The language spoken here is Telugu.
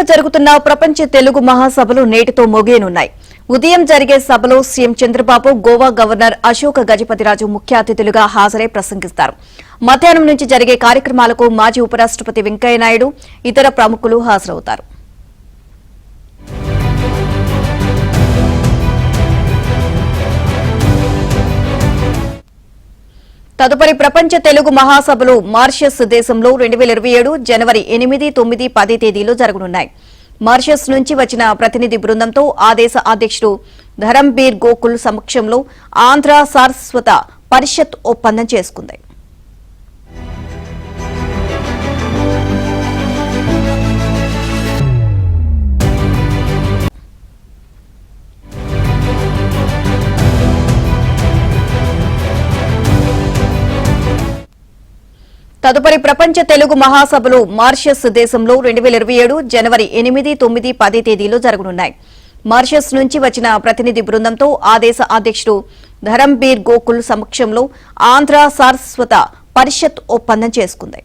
జరుగుతున్న ప్రపంచ తెలుగు మహాసభలు నేటితో ముగియనున్నాయి. ఉదయం జరిగే సభలో సీఎం చంద్రబాబు, గోవా గవర్నర్ అశోక్ గజపతిరాజు ముఖ్య అతిథులుగా హాజరై ప్రసంగిస్తారు. మధ్యాహ్నం నుంచి జరిగే కార్యక్రమాలకు మాజీ ఉపరాష్ట్రపతి వెంకయ్యనాయుడు, ఇతర ప్రముఖులు హాజరవుతారు. తదుపరి ప్రపంచ తెలుగు మహాసభలు మారిషస్ దేశంలో 2027 జనవరి 8, 9, 10 తేదీలో జరగనున్నాయి. మారిషస్ నుంచి వచ్చిన ప్రతినిధి బృందంతో ఆ దేశ అధ్యక్షుడు ధరంబీర్ గోకుల్ సమక్షంలో ఆంధ్ర సారస్వత పరిషత్ ఒప్పందం చేసుకుంది. తదుపరి ప్రపంచ తెలుగు మహాసభలు మారిషస్ దేశంలో 2027 జనవరి 8, 9, 10 తేదీలో జరగనున్నాయి. మారిషస్ నుంచి వచ్చిన ప్రతినిధి బృందంతో ఆ దేశ అధ్యక్షుడు ధరంబీర్ గోకుల్ సమక్షంలో ఆంధ్ర సారస్వత పరిషత్ ఒప్పందం చేసుకుంది.